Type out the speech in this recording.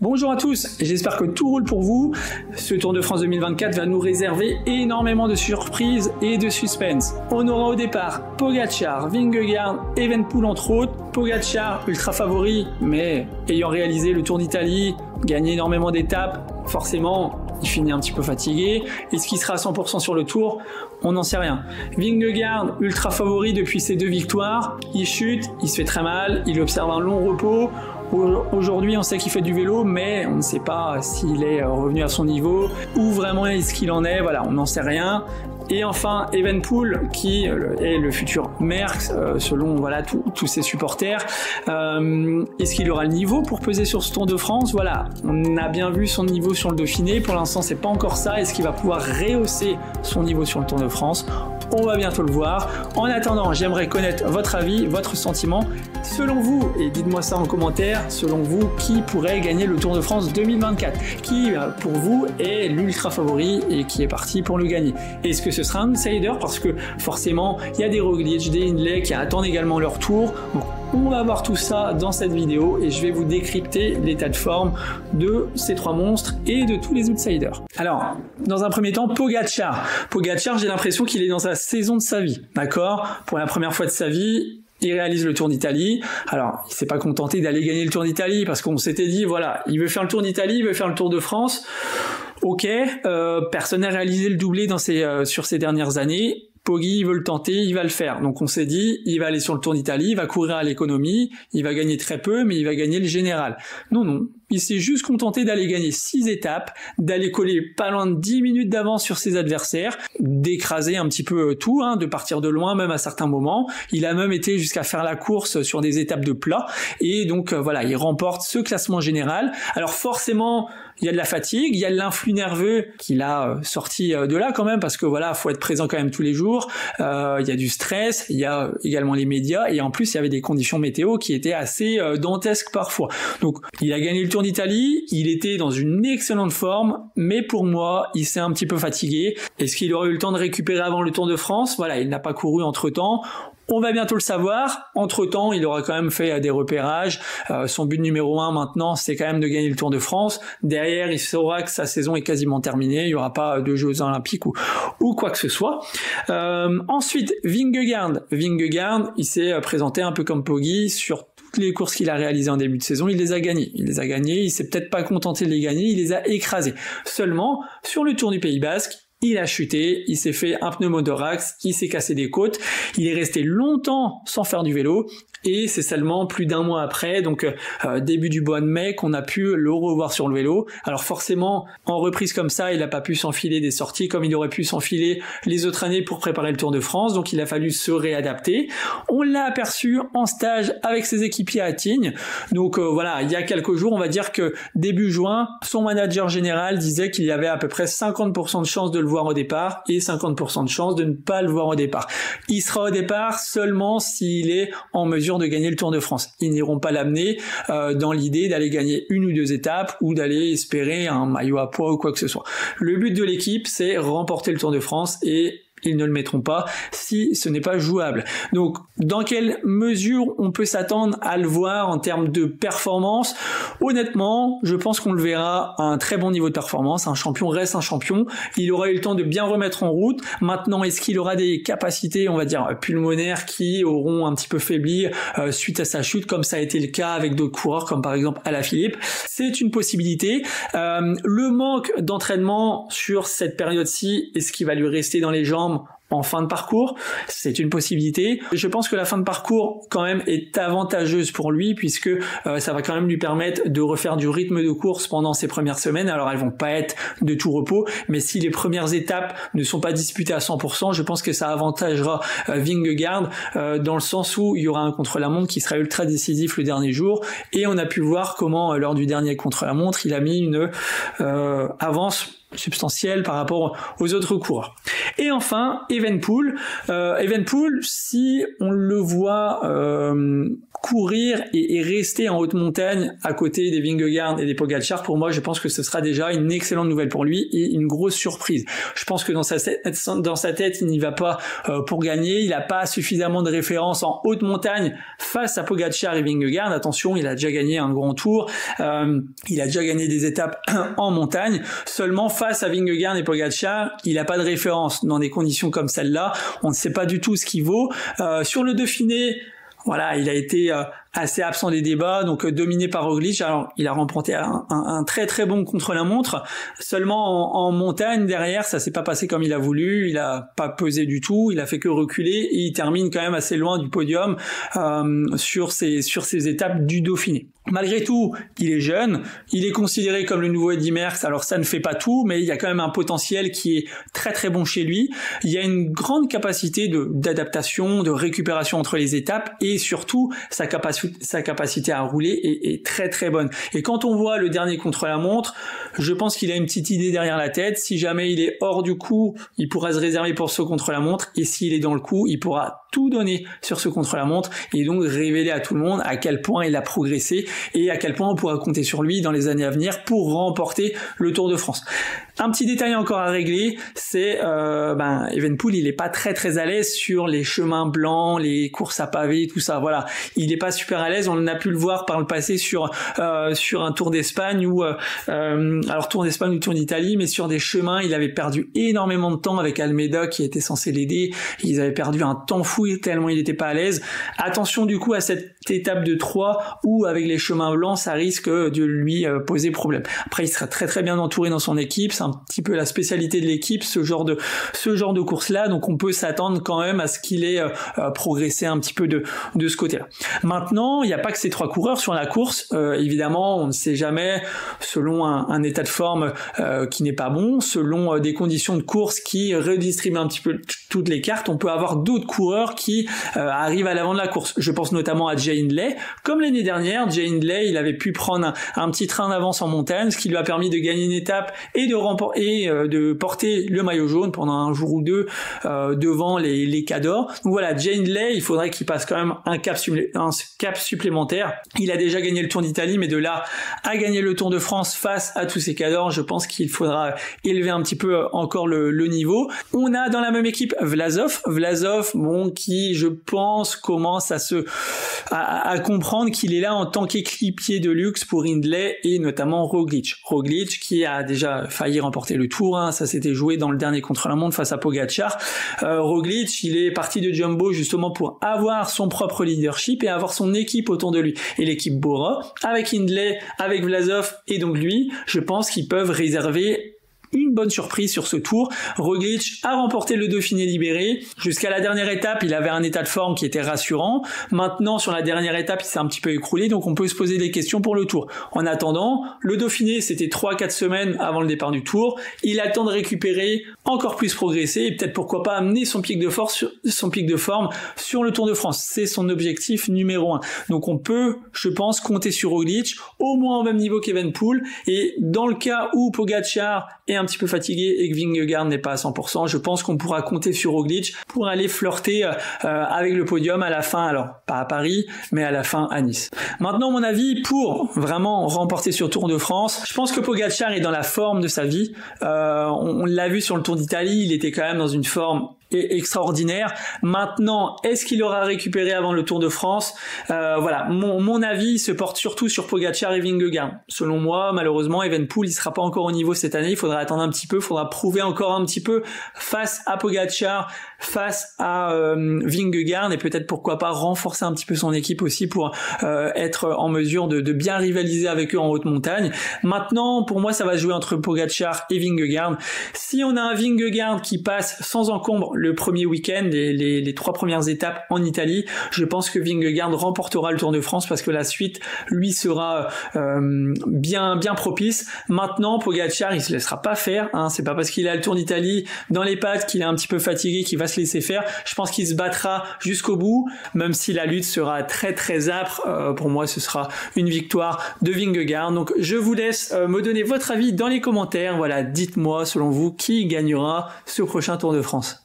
Bonjour à tous, j'espère que tout roule pour vous. Ce Tour de France 2024 va nous réserver énormément de surprises et de suspense. On aura au départ Pogačar, Vingegaard, Evenepoel entre autres. Pogačar, ultra favori, mais ayant réalisé le Tour d'Italie, gagné énormément d'étapes, forcément, il finit un petit peu fatigué. Est-ce qu'il sera à 100% sur le Tour? On n'en sait rien. Vingegaard, ultra favori depuis ses 2 victoires, il chute, il se fait très mal, il observe un long repos. Aujourd'hui, on sait qu'il fait du vélo, mais on ne sait pas s'il est revenu à son niveau, où vraiment est-ce qu'il en est, voilà, on n'en sait rien. Et enfin, Evenepoel, qui est le futur Merckx, selon voilà tous ses supporters. Est-ce qu'il aura le niveau pour peser sur ce Tour de France? Voilà, on a bien vu son niveau sur le Dauphiné. Pour l'instant, c'est pas encore ça. Est-ce qu'il va pouvoir rehausser son niveau sur le Tour de France? On va bientôt le voir. En attendant, j'aimerais connaître votre avis, votre sentiment. Selon vous, et dites-moi ça en commentaire, selon vous, qui pourrait gagner le Tour de France 2024? Qui, pour vous, est l'ultra favori et qui est parti pour le gagner? Est-ce que ce sera un outsider? Parce que forcément, il y a des Roglic, des Hindley qui attendent également leur tour. Donc, on va voir tout ça dans cette vidéo et je vais vous décrypter l'état de forme de ces 3 monstres et de tous les outsiders. Alors, dans un premier temps, Pogačar. Pogačar, j'ai l'impression qu'il est dans sa saison de sa vie, d'accord? Pour la première fois de sa vie, il réalise le Tour d'Italie. Alors, il s'est pas contenté d'aller gagner le Tour d'Italie parce qu'on s'était dit, voilà, il veut faire le Tour d'Italie, il veut faire le Tour de France. Ok, personne n'a réalisé le doublé sur ces dernières années. Poggi, il veut le tenter, il va le faire. Donc on s'est dit, il va aller sur le Tour d'Italie, il va courir à l'économie, il va gagner très peu, mais il va gagner le général. Non, il s'est juste contenté d'aller gagner 6 étapes, d'aller coller pas loin de 10 minutes d'avance sur ses adversaires, d'écraser un petit peu tout, de partir de loin même à certains moments. Il a même été jusqu'à faire la course sur des étapes de plat, et donc voilà, il remporte ce classement général. Alors forcément, il y a de la fatigue, il y a de l'influx nerveux qu'il a sorti de là quand même, parce que voilà, faut être présent quand même tous les jours. Il y a du stress, il y a également les médias, et en plus il y avait des conditions météo qui étaient assez dantesques parfois. Donc il a gagné le Tour d'Italie, il était dans une excellente forme, mais pour moi il s'est un petit peu fatigué. Est-ce qu'il aurait eu le temps de récupérer avant le Tour de France? Voilà, il n'a pas couru entre temps. On va bientôt le savoir. Entre-temps, il aura quand même fait des repérages. Son but numéro 1 maintenant, c'est quand même de gagner le Tour de France. Derrière, il saura que sa saison est quasiment terminée. Il n'y aura pas de Jeux Olympiques ou quoi que ce soit. Ensuite, Vingegaard, il s'est présenté un peu comme Poggi sur toutes les courses qu'il a réalisées en début de saison. Il les a gagnées. Il s'est peut-être pas contenté de les gagner. Il les a écrasées. Seulement, sur le Tour du Pays Basque, il a chuté, il s'est fait un pneumothorax, il s'est cassé des côtes, il est resté longtemps sans faire du vélo, et c'est seulement plus d'1 mois après, donc début du mois de mai, qu'on a pu le revoir sur le vélo. Alors forcément, en reprise comme ça, il n'a pas pu s'enfiler des sorties comme il aurait pu s'enfiler les autres années pour préparer le Tour de France, donc il a fallu se réadapter. On l'a aperçu en stage avec ses équipiers à Tignes, donc voilà, il y a quelques jours, on va dire que début juin, son manager général disait qu'il y avait à peu près 50% de chances de le voir au départ et 50% de chances de ne pas le voir au départ. Il sera au départ seulement s'il est en mesure de gagner le Tour de France. Ils n'iront pas l'amener dans l'idée d'aller gagner 1 ou 2 étapes ou d'aller espérer un maillot à poids ou quoi que ce soit. Le but de l'équipe, c'est remporter le Tour de France et ils ne le mettront pas si ce n'est pas jouable. Donc, dans quelle mesure on peut s'attendre à le voir en termes de performance? Honnêtement, je pense qu'on le verra à un très bon niveau de performance. Un champion reste un champion. Il aura eu le temps de bien remettre en route. Maintenant, est-ce qu'il aura des capacités, on va dire, pulmonaires qui auront un petit peu faibli suite à sa chute, comme ça a été le cas avec d'autres coureurs, comme par exemple Alaphilippe? C'est une possibilité. Le manque d'entraînement sur cette période-ci, est-ce qu'il va lui rester dans les jambes en fin de parcours? C'est une possibilité. Je pense que la fin de parcours quand même est avantageuse pour lui, puisque ça va quand même lui permettre de refaire du rythme de course pendant ses premières semaines. Alors elles vont pas être de tout repos, mais si les premières étapes ne sont pas disputées à 100%, je pense que ça avantagera Vingegaard dans le sens où il y aura un contre-la-montre qui sera ultra décisif le dernier jour, et on a pu voir comment lors du dernier contre-la-montre il a mis une avance substantiel par rapport aux autres coureurs. Et enfin, Evenepoel. Evenepoel, si on le voit courir et rester en haute montagne à côté des Vingegaard et des Pogačar, pour moi, je pense que ce sera déjà une excellente nouvelle pour lui et une grosse surprise. Je pense que dans sa tête, il n'y va pas pour gagner. Il n'a pas suffisamment de références en haute montagne face à Pogačar et Vingegaard. Attention, il a déjà gagné un grand tour. Il a déjà gagné des étapes en montagne. Seulement, face à Vingegaard et Pogačar, il n'a pas de référence dans des conditions comme celle-là. On ne sait pas du tout ce qu'il vaut. Sur le Dauphiné, voilà, il a été assez absent des débats, donc dominé par Roglic. Alors, il a remporté un très très bon contre-la-montre. Seulement en montagne, derrière, ça s'est pas passé comme il a voulu. Il a pas pesé du tout. Il a fait que reculer et il termine quand même assez loin du podium sur ces étapes du Dauphiné. Malgré tout, il est jeune. Il est considéré comme le nouveau Eddy Merckx. Alors, ça ne fait pas tout, mais il y a quand même un potentiel qui est très très bon chez lui. Il y a une grande capacité d'adaptation, de récupération entre les étapes et surtout sa capacité à rouler est très très bonne. Et quand on voit le dernier contre-la-montre, je pense qu'il a une petite idée derrière la tête. Si jamais il est hors du coup, il pourra se réserver pour ce contre-la-montre, et s'il est dans le coup, il pourra tout donner sur ce contre-la-montre et donc révéler à tout le monde à quel point il a progressé et à quel point on pourra compter sur lui dans les années à venir pour remporter le Tour de France. Un petit détail encore à régler, c'est Evenepoel, il est pas très très à l'aise sur les chemins blancs, les courses à pavés, tout ça. Voilà, il est pas super à l'aise. On a pu le voir par le passé sur un Tour d'Espagne ou alors Tour d'Espagne ou Tour d'Italie, mais sur des chemins, il avait perdu énormément de temps avec Almeida qui était censé l'aider. Ils avaient perdu un temps fou tellement il n'était pas à l'aise. Attention du coup à cette étape de 3 où avec les chemins blancs, ça risque de lui poser problème. Après, il sera très très bien entouré dans son équipe. C'est un petit peu la spécialité de l'équipe, ce genre de course-là. Donc on peut s'attendre quand même à ce qu'il ait progressé un petit peu de ce côté-là. Maintenant, il n'y a pas que ces 3 coureurs sur la course. Évidemment, on ne sait jamais, selon un état de forme qui n'est pas bon, selon des conditions de course qui redistribuent un petit peu toutes les cartes, on peut avoir d'autres coureurs qui arrivent à l'avant de la course. Je pense notamment à Jay Hindley. Comme l'année dernière, Jay Hindley, il avait pu prendre un petit train d'avance en montagne, ce qui lui a permis de gagner une étape et de porter le maillot jaune pendant un jour ou deux devant les Cadors. Donc voilà, Jay Hindley, il faudrait qu'il passe quand même un cap supplémentaire. Il a déjà gagné le Tour d'Italie, mais de là à gagner le Tour de France face à tous ces Cadors, je pense qu'il faudra élever un petit peu encore le niveau. On a dans la même équipe Vlasov, qui je pense commence à comprendre qu'il est là en tant qu'équipier de luxe pour Hindley et notamment Roglic qui a déjà failli remporter le Tour, ça s'était joué dans le dernier contre-la-montre face à Pogačar. Roglic, il est parti de Jumbo justement pour avoir son propre leadership et avoir son équipe autour de lui. Et l'équipe Bora, avec Hindley, avec Vlasov et donc lui, je pense qu'ils peuvent réserver une bonne surprise sur ce tour. Roglic a remporté le Dauphiné libéré. Jusqu'à la dernière étape, il avait un état de forme qui était rassurant. Maintenant, sur la dernière étape, il s'est un petit peu écroulé, donc on peut se poser des questions pour le tour. En attendant, le Dauphiné, c'était 3-4 semaines avant le départ du tour. Il attend de récupérer, encore plus progresser, et peut-être pourquoi pas amener son pic de forme sur le Tour de France. C'est son objectif numéro 1. Donc on peut, je pense, compter sur Roglic, au moins au même niveau qu'Evenepoel, et dans le cas où Pogačar est un petit peu fatigué et que Vingegaard n'est pas à 100%, je pense qu'on pourra compter sur Roglic pour aller flirter avec le podium à la fin, alors pas à Paris, mais à la fin à Nice. Maintenant, mon avis, pour vraiment remporter sur Tour de France, je pense que Pogačar est dans la forme de sa vie. On l'a vu sur le Tour d'Italie, il était quand même dans une forme extraordinaire. Maintenant, est-ce qu'il aura récupéré avant le Tour de France? Voilà, mon avis se porte surtout sur Pogačar et Vingegaard. Selon moi, malheureusement, Evenepoel, il sera pas encore au niveau cette année. Il faudra attendre un petit peu, il faudra prouver encore un petit peu face à Pogačar, face à Vingegaard, et peut-être pourquoi pas renforcer un petit peu son équipe aussi pour être en mesure de bien rivaliser avec eux en haute montagne. Maintenant, pour moi, ça va se jouer entre Pogačar et Vingegaard. Si on a un Vingegaard qui passe sans encombre le premier week-end, les 3 premières étapes en Italie. Je pense que Vingegaard remportera le Tour de France parce que la suite lui sera bien propice. Maintenant, Pogačar, il se laissera pas faire, hein. C'est pas parce qu'il a le Tour d'Italie dans les pattes qu'il est un petit peu fatigué qu'il va se laisser faire. Je pense qu'il se battra jusqu'au bout, même si la lutte sera très âpre. Pour moi, ce sera une victoire de Vingegaard. Donc je vous laisse me donner votre avis dans les commentaires. Voilà, dites-moi selon vous qui gagnera ce prochain Tour de France.